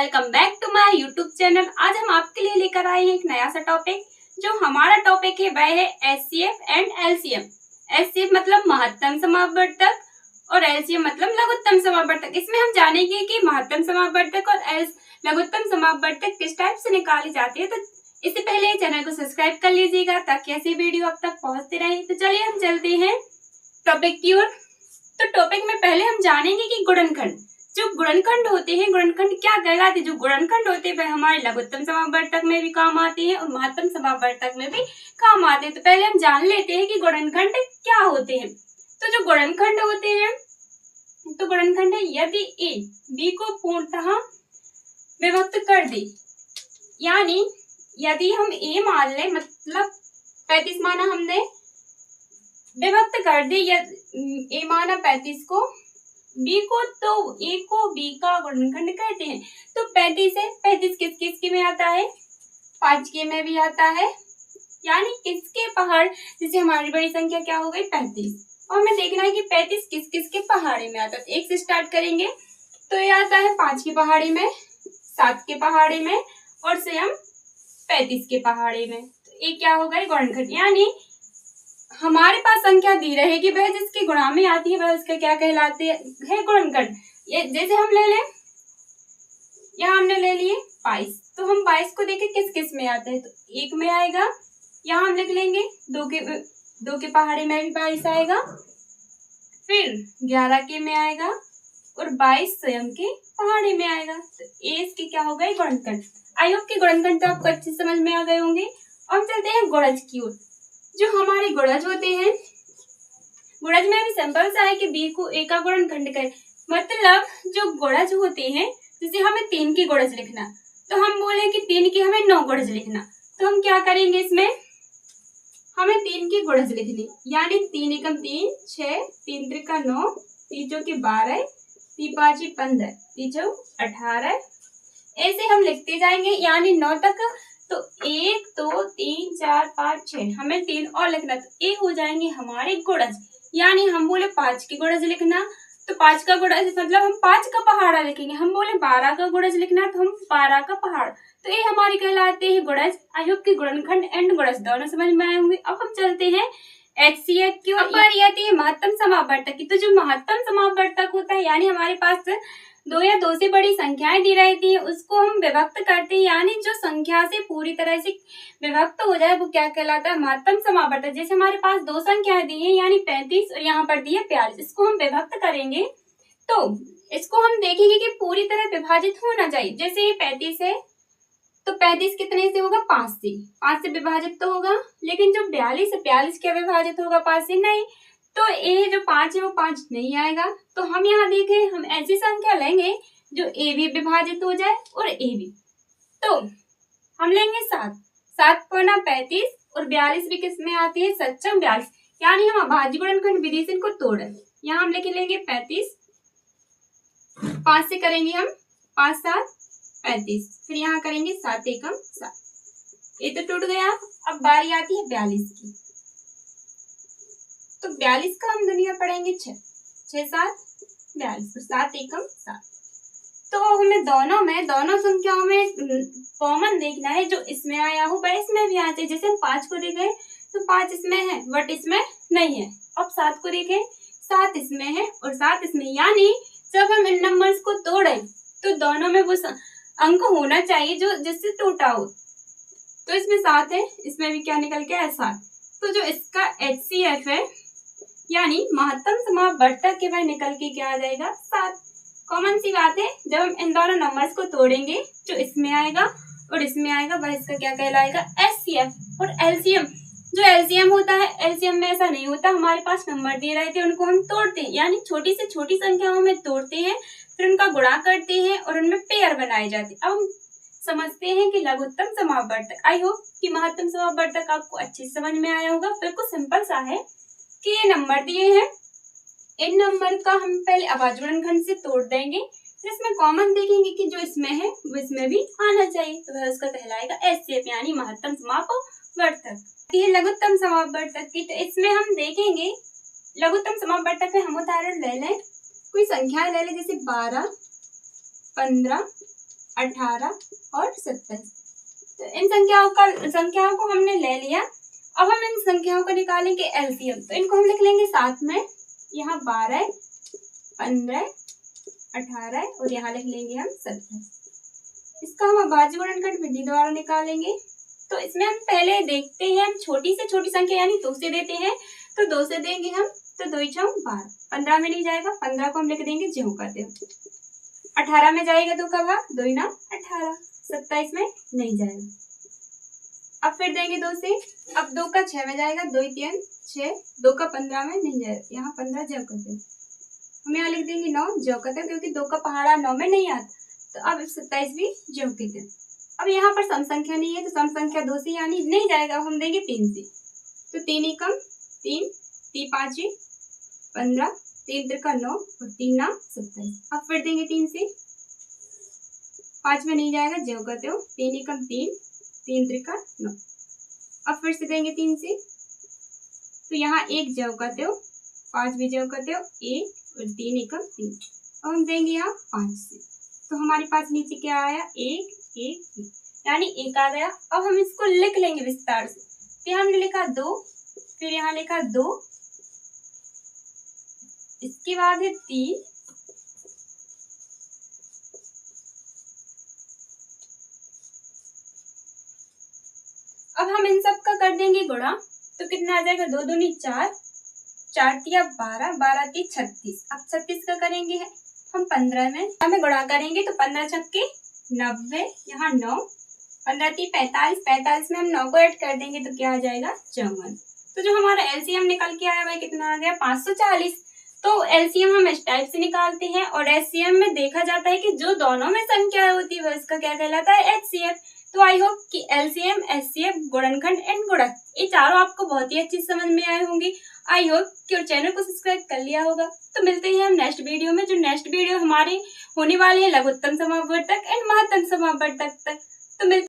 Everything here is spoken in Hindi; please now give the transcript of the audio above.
Welcome back to my YouTube channel. आज हम आपके लिए लेकर आए हैं एक नया सा टॉपिक। जो हमारा टॉपिक है वह है एचसीएफ एंड एलसीएम। एचसीएफ मतलब महत्तम समापवर्तक और एलसीएम मतलब लघुत्तम समापवर्तक। इसमें हम जानेंगे कि महत्तम समापवर्तक और लघुत्तम समापवर्तक किस टाइप से निकाले जाते हैं। तो इससे पहले चैनल को सब्सक्राइब कर लीजिएगा ताकि ऐसी वीडियो अब तक पहुंचते रहे। तो चलिए हम चलते हैं टॉपिक की ओर। तो टॉपिक में पहले हम जानेंगे कि गुणनखंड, जो गुणनखंड होते हैं, गुणनखंड क्या कहलाते हैं। जो गुणनखंड होते हैं वह हमारे लघुत्तम समापवर्तक में भी काम आते हैं और महत्तम समापवर्तक में भी काम आते हैं। तो पहले हम जान लेते हैं कि गुणनखंड क्या होते हैं। तो जो गुणनखंड होते हैं, तो गुणनखंड है यदि ए बी को पूर्णतः विभक्त कर दे, यानी यदि हम ए मान ले, मतलब 35 माना हमने, विभक्त कर दे या ए माना 35 को, बी को, तो ए को बी का गुणनखंड कहते हैं। तो 35 है, 35 किस किस के में आता है, 5 के में भी आता है, यानी किसके पहाड़, जैसे हमारी बड़ी संख्या क्या हो गई 35, और हमें देखना है कि 35 किस किस के पहाड़ी में आता है। एक से स्टार्ट करेंगे तो ये आता है 5 की पहाड़ी में, 7 के पहाड़ी में और स्वयं 35 के पहाड़ी में। तो ये क्या हो गई गुणनखंड, यानी हमारे पास संख्या दी रहेगी वह जिसकी गुणा में आती है वह उसका क्या कहलाते है गुणनखंड। ये जैसे हम ले लें, यहाँ हमने ले लिए 22, तो हम 22 को देखें किस किस में आता है, तो 1 में आएगा। यहाँ हम लिख लेंगे 2 के पहाड़ी में भी 22 आएगा, फिर 11 के में आएगा और 22 स्वयं के पहाड़ी में आएगा। तो ये इसकी क्या हो गई गुणनखंड। आई होप कि गुणनखंड तो आपको अच्छे समझ में आ गए होंगे। अब चलते हैं गुणज की ओर। जो हमारे गुणज होते हैं, गुणज में भी सिंपल सा है कि बी को ए का गुणनखंड करें। मतलब जो गुणज होते हैं, जैसे हमें 3 की गुणज लिखना, तो हम बोले कि 3 की हमें 9 गुणज लिखना, तो हम क्या करेंगे, इसमें हमें 3 की गुणज लिखनी, यानी 3 एकम 3 6, 3 त्रिका 9, 3 चौके 12, 3 पाँच 15, 3 चौक 18, ऐसे हम लिखते जाएंगे, यानी 9 तक। तो 1 2 3 4 5 6 हमें 3 और लिखना, तो ये हो जाएंगे हमारे गुणज। यानी हम बोले 5 की गुणज लिखना, तो 5 का गुणज मतलब हम 5 का पहाड़ा लिखेंगे। हम बोले 12 का गुणज लिखना, तो हम 12 का पहाड़, तो ये हमारे कहलाते हैं गुणज। आई होप कि गुणनखंड एंड गुणज दोनों समझ में आए होंगे। अब हम चलते हैं एचसीएफ की ओर। बारी आती है महत्तम समापवर्तक की। तो जो महत्तम समापवर्तक होता है, यानी हमारे पास 2 या 2 से बड़ी संख्याएं दी रहती है, उसको हम विभक्त करते हैं, यानी जो संख्या से पूरी तरह से विभक्त हो जाए वो क्या कहलाता है महत्तम समापवर्तक। जैसे हमारे पास 2 संख्याएं दी है, यानी 35 और यहाँ पर दी है 42, इसको हम विभक्त करेंगे तो इसको हम देखेंगे कि पूरी तरह विभाजित होना चाहिए। जैसे ये 35 है, तो 35 कितने से होगा, 5 से विभाजित तो होगा, लेकिन जो 42 है, 42 क्या विभाजित होगा 5 से, नहीं। तो ए जो 5 है वो 5 नहीं आएगा। तो हम यहाँ देखें, हम ऐसी संख्या लेंगे जो ए भी विभाजित हो जाए और ए भी। तो हम लेंगे 7 पौना 35 और 42 भी किस में आती है, सच्चम 42, यानी हम अभाज्य गुणनखंड विधि से इनको तोड़े। यहाँ हम लिख लेंगे 35, 5 से करेंगे हम 5 7 35, फिर यहाँ करेंगे 7 एकम 7, ये तो टूट गया। अब बारी आती है 42 की, तो 42 का हम दुनिया पढ़ेंगे 6 7 42, 7 एकम 7। तो हमें दोनों संख्याओं में कॉमन देखना है, जो इसमें आया हो वह इसमें भी आना चाहिए। जैसे हम 5 को देखें तो 5 इसमें है बट इसमें नहीं है। अब 7 को देखें, 7 इसमें है और 7 इसमें, यानी जब हम इन नंबर्स को तोड़े तो दोनों में वो अंक होना चाहिए जो जिससे टूटा हो। तो इसमें 7 है, इसमें भी क्या निकल के है 7। तो जो इसका एचसीएफ है, यानी महत्तम समापवर्तक के वह निकल के क्या आ जाएगा 7। कॉमन सी बात है, जब हम इन दोनों नंबर्स को तोड़ेंगे जो इसमें आएगा और इसमें आएगा वह इसका क्या कहलाएगा एचसीएफ। और एलसीएम, जो एलसीएम होता है, एलसीएम में ऐसा नहीं होता, हमारे पास नंबर दिए रहते हैं उनको हम तोड़ते हैं, यानी छोटी से छोटी संख्याओं में तोड़ते हैं, फिर उनका गुणा करते हैं और उनमें पेयर बनाए जाते हैं। अब हम समझते हैं कि लघुत्तम समापवर्तक। आई होप कि महत्तम समापवर्तक आपको अच्छे से समझ में आया होगा। बिल्कुल सिंपल सा है कि ये नंबर दिए हैं, इन नंबर का हम पहले अभाज्य गुणनखंड से तोड़ देंगे, फिर इसमें कॉमन देखेंगे कि जो इसमें है वो इसमें भी आना चाहिए, तो वह उसका कहलाएगा एचसीएफ, यानी महत्तम समापवर्तक। ये लघुत्तम समापवर्तक की, तो इसमें हम देखेंगे लघुत्तम समापवर्तक में हम उदाहरण ले लें, कोई संख्या ले लें, जैसे 12 15 18 और 27। तो इन संख्याओं को हमने ले लिया। अब हम इन संख्याओं को निकालेंगे एलसीएम। तो इनको हम लिख लेंगे साथ में, यहाँ 12, 15, 18 और यहाँ लिख लेंगे हम 27। इसका हम अभाज्य गुणनखंड विधि द्वारा निकालेंगे। तो इसमें हम पहले देखते हैं, हम छोटी से छोटी संख्या यानी 2 से देते हैं, तो 2 से देंगे हम, तो 2 × 12, 15 में नहीं जाएगा, 15 को हम लिख देंगे ज्यों का त्यों। 18 में जाएगा 2 का भाग, 2 × 18, 27 में नहीं जाएगा। अब फिर देंगे 2 से, अब 2 का 6 में जाएगा, 2 × 3 6, 2 का 15 में नहीं जाएगा, यहाँ 15 ज्यों का त्यों। हम यहाँ लिख देंगे 9 ज्यों का त्यों, क्योंकि 2 का पहाड़ा 9 में नहीं आता। तो अब 27 भी ज्यों के त्यों। अब यहाँ पर सम संख्या नहीं है, तो सम संख्या 2 से यानी नहीं जाएगा, अब हम देंगे 3 से। तो 3 × 3, 3 5 15, 3 × 9 और 3 9 27। अब फिर देंगे 3 से, 5 में नहीं जाएगा, ज्यों का त्यों, 3 × 3, 3 × 9। अब फिर से देंगे 3 से, तो यहाँ 1 ज्यों का त्यों, 5 भी ज्यों का त्यों, 1 और 3 × 3। अब हम देंगे यहाँ 5 से, तो हमारे पास नीचे क्या आया, 1 1 1, यानी 1 आ गया। अब हम इसको लिख लेंगे विस्तार से। तो हमने लिखा 2, फिर यहाँ लिखा 2, इसके बाद है 3, अब हम इन सब का कर देंगे गुणा। तो कितना आ जाएगा, 2 दूनी 4, 4 तिया 12, 12 × 3 36। अब 36 का करेंगे हम 15 में, हमें गुणा करेंगे, तो 15 छक्के 90, यहाँ 9, 15 × 3 45, 45 में हम 9 को ऐड कर देंगे, तो क्या आ जाएगा 54। तो जो हमारा एलसीएम निकल के आया भाई कितना आ गया, 540। तो एलसीएम हम इस टाइप से निकालते हैं, और एचसीएफ में देखा जाता है कि जो दोनों में संख्या होती है उसका क्या कहलाता है, एचसीएफ। तो आई होप कि एलसीएम, एचसीएफ, गुणनखंड एंड गुणक ये चारों आपको बहुत ही अच्छी समझ में आए होंगे। आई होप कि और चैनल को सब्सक्राइब कर लिया होगा। तो मिलते हैं हम नेक्स्ट वीडियो में, जो नेक्स्ट वीडियो हमारे होने वाले हैं लघुत्तम समापवर्तक एंड महत्तम समापवर्तक तक। तो मिलते